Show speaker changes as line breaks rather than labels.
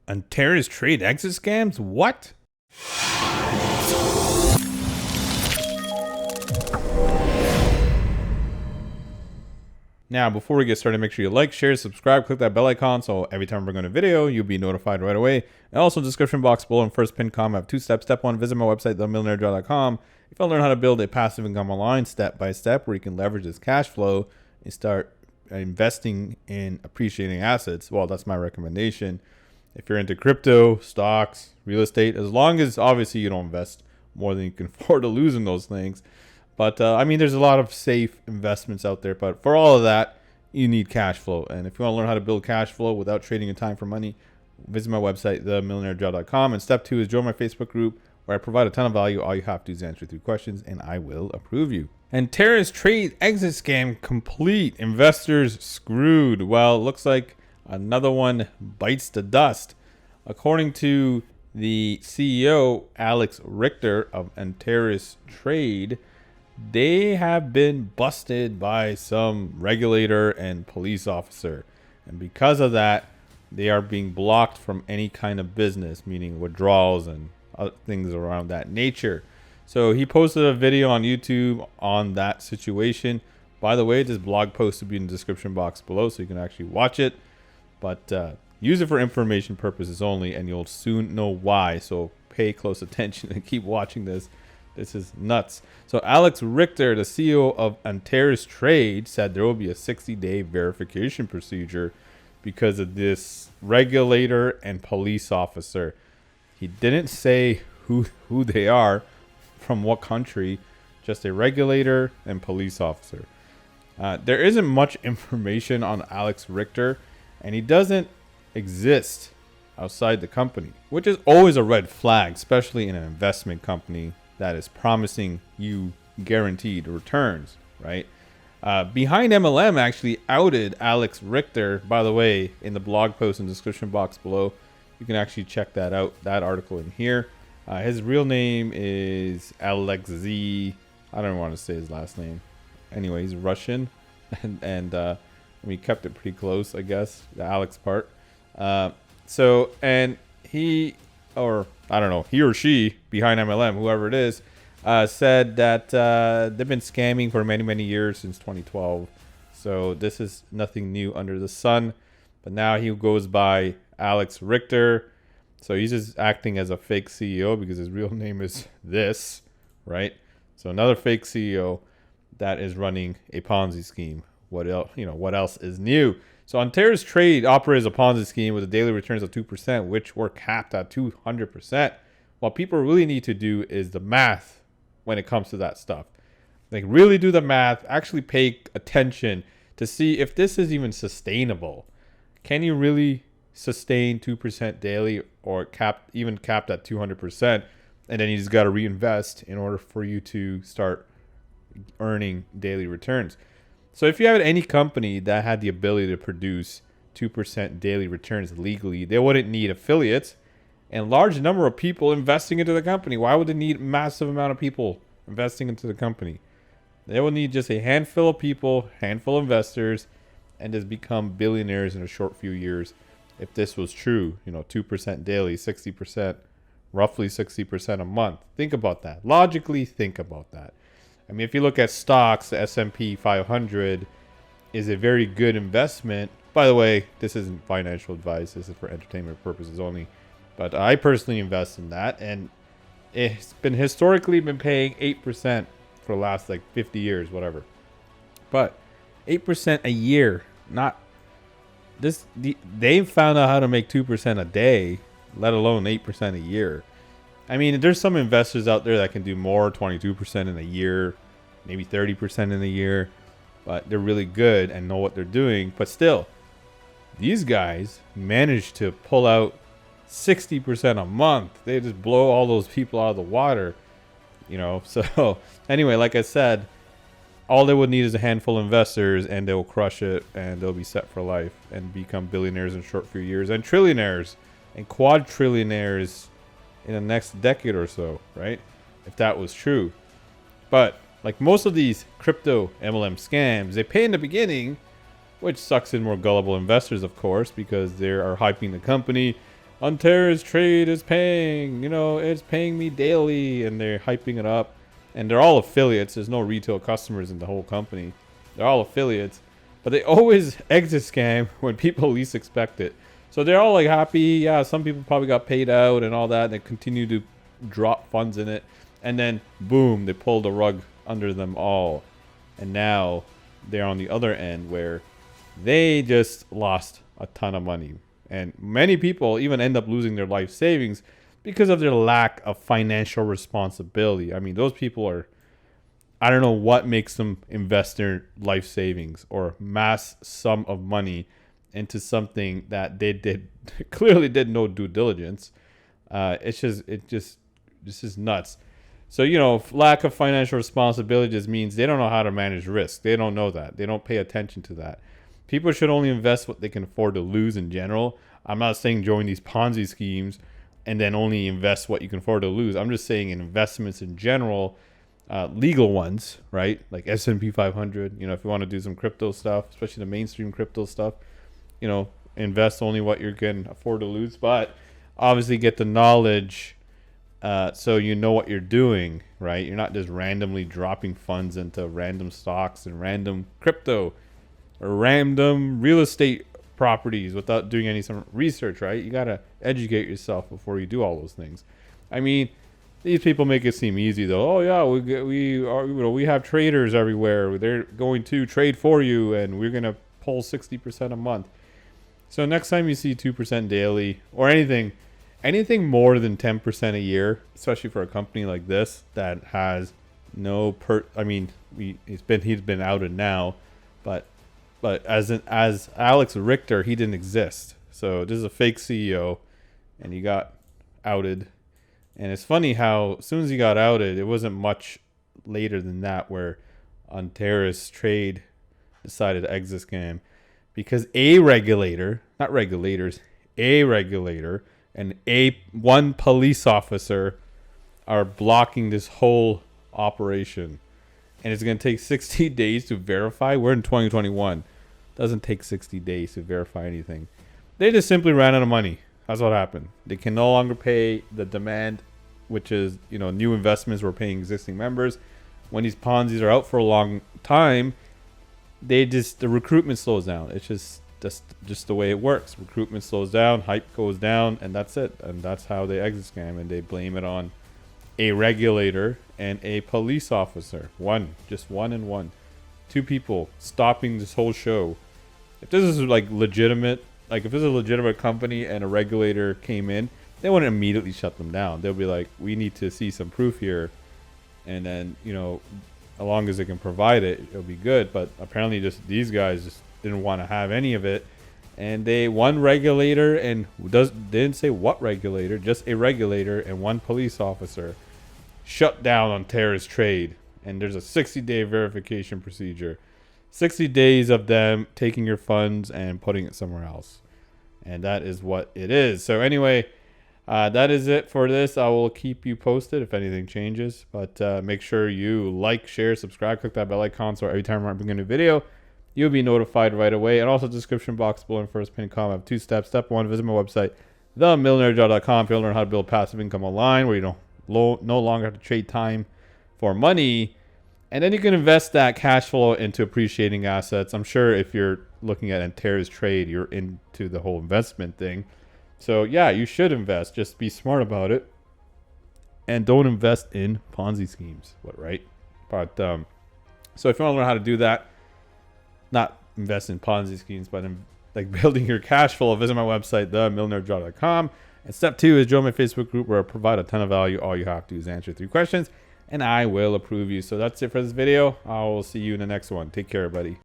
Antares Trade exit scams? What? Now, before we get started, make sure you like, share, subscribe, click that bell icon so every time we're going to video, you'll be notified right away. And also, in the description box below and first pinned comment, I have 2 steps. Step 1, visit my website, themillionairejob.com. If you want to learn how to build a passive income online step by step where you can leverage this cash flow and start investing in appreciating assets, well, that's my recommendation. If you're into crypto, stocks, real estate, as long as obviously you don't invest more than you can afford to lose in those things. But I mean, there's a lot of safe investments out there. But for all of that, you need cash flow. And if you want to learn how to build cash flow without trading your time for money, visit my website, themillionairejob.com. And step 2 is join my Facebook group where I provide a ton of value. All you have to do is answer 3 questions and I will approve you. Antares Trade exit scam complete. Investors screwed. Well, it looks like another one bites the dust. According to the CEO, Alex Richter of Antares Trade, they have been busted by some regulator and police officer. And because of that, they are being blocked from any kind of business, meaning withdrawals and other things around that nature. So he posted a video on YouTube on that situation. By the way, this blog post will be in the description box below so you can actually watch it. But use it for information purposes only, and you'll soon know why. So pay close attention and keep watching this. This is nuts. So Alex Richter, the CEO of Antares Trade, said there will be a 60-day verification procedure because of this regulator and police officer. He didn't say who they are, from what country, just a regulator and police officer. There isn't much information on Alex Richter, and he doesn't exist outside the company, which is always a red flag, especially in an investment company that is promising you guaranteed returns, right? Behind MLM actually outed Alex Richter. By the way, in the blog post in the description box below, you can actually check that out, that article in here. His real name is Alex Z. I don't want to say his last name. Anyway, he's Russian, and we kept it pretty close, I guess, the Alex part. And he, or I don't know, he or she behind MLM, whoever it is, said that they've been scamming for many, many years since 2012. So this is nothing new under the sun. But now he goes by Alex Richter. So he's just acting as a fake CEO because his real name is this, right? So another fake CEO that is running a Ponzi scheme. What else? What else is new? So Antares Trade operates a Ponzi scheme with a daily returns of 2%, which were capped at 200%. What people really need to do is the math when it comes to that stuff. Like, really do the math, actually pay attention to see if this is even sustainable. Can you really sustain 2% daily, or capped at 200%? And then you just got to reinvest in order for you to start earning daily returns. So if you had any company that had the ability to produce 2% daily returns legally, they wouldn't need affiliates and large number of people investing into the company. Why would they need massive amount of people investing into the company? They will need just a handful of people, handful of investors, and just become billionaires in a short few years. If this was true, 2% daily, 60%, roughly 60% a month. Think about that. Logically, think about that. I mean, if you look at stocks, the S&P 500 is a very good investment. By the way, this isn't financial advice. This is for entertainment purposes only. But I personally invest in that, and it's been historically been paying 8% for the last 50 years, whatever. But 8% a year, not this. They've found out how to make 2% a day, let alone 8% a year. I mean, there's some investors out there that can do more, 22% in a year, maybe 30% in a year, but they're really good and know what they're doing. But still, these guys managed to pull out 60% a month. They just blow all those people out of the water, So anyway, like I said, all they would need is a handful of investors, and they'll crush it, and they'll be set for life and become billionaires in a short few years, and trillionaires and quadrillionaires in the next decade or so, right? If that was true. But like most of these crypto MLM scams, they pay in the beginning, which sucks in more gullible investors, of course, because they are hyping the company. Antares Trade is paying, it's paying me daily, and they're hyping it up. And they're all affiliates. There's no retail customers in the whole company. They're all affiliates. But they always exit scam when people least expect it. So they're all like happy. Yeah, some people probably got paid out and all that. And they continue to drop funds in it. And then, boom, they pull the rug under them all. And now they're on the other end where they just lost a ton of money. And many people even end up losing their life savings because of their lack of financial responsibility. I mean, those people are, I don't know what makes them invest their life savings or mass sum of money into something that they clearly did no due diligence. This is nuts. So, lack of financial responsibility just means they don't know how to manage risk. They don't know that. They don't pay attention to that. People should only invest what they can afford to lose in general. I'm not saying join these Ponzi schemes and then only invest what you can afford to lose. I'm just saying in investments in general, legal ones, right? Like S&P 500, if you want to do some crypto stuff, especially the mainstream crypto stuff, invest only what you can afford to lose. But obviously get the knowledge so you know what you're doing, right? You're not just randomly dropping funds into random stocks and random crypto or random real estate properties without doing any some research, right? You got to educate yourself before you do all those things. I mean, these people make it seem easy though. Oh yeah, we have traders everywhere. They're going to trade for you and we're going to pull 60% a month. So next time you see 2% daily or anything more than 10% a year, especially for a company like this that has no he's been outed now, but as Alex Richter, he didn't exist. So this is a fake CEO, and he got outed. And it's funny how as soon as he got outed, it wasn't much later than that where Antares Trade decided to exit scam, because a regulator and one police officer are blocking this whole operation. And it's going to take 60 days to verify. We're in 2021. Doesn't take 60 days to verify anything. They just simply ran out of money. That's what happened. They can no longer pay the demand, which is, new investments were paying existing members. When these Ponzi's are out for a long time, the recruitment slows down. It's just the way it works. Recruitment slows down, hype goes down, and that's it. And that's how they exit scam, and they blame it on a regulator and a police officer. Just one and one. Two people stopping this whole show. If this is legitimate, if this is a legitimate company and a regulator came in, they wouldn't immediately shut them down. They'll be like, we need to see some proof here. And then, as long as they can provide it, it'll be good. But apparently these guys just didn't want to have any of it. And one regulator, and didn't say what regulator, just a regulator and one police officer shut down Antares Trade. And there's a 60-day verification procedure. 60 days of them taking your funds and putting it somewhere else. And that is what it is. So anyway, that is it for this. I will keep you posted if anything changes. But make sure you like, share, subscribe, click that bell icon so every time I bring a new video, you'll be notified right away. And also description box below and first pinned comment. I have 2 steps. Step 1, visit my website, themillionairejob.com. If you want to learn how to build passive income online where you no longer have to trade time for money, and then you can invest that cash flow into appreciating assets. I'm sure if you're looking at Antares Trade, you're into the whole investment thing. So yeah, you should invest. Just be smart about it, and don't invest in Ponzi schemes. Right? But so if you want to learn how to do that, not invest in Ponzi schemes, but in building your cash flow, visit my website, themillionairejob.com. And step 2 is join my Facebook group where I provide a ton of value. All you have to do is answer 3 questions, and I will approve you. So that's it for this video. I will see you in the next one. Take care, everybody.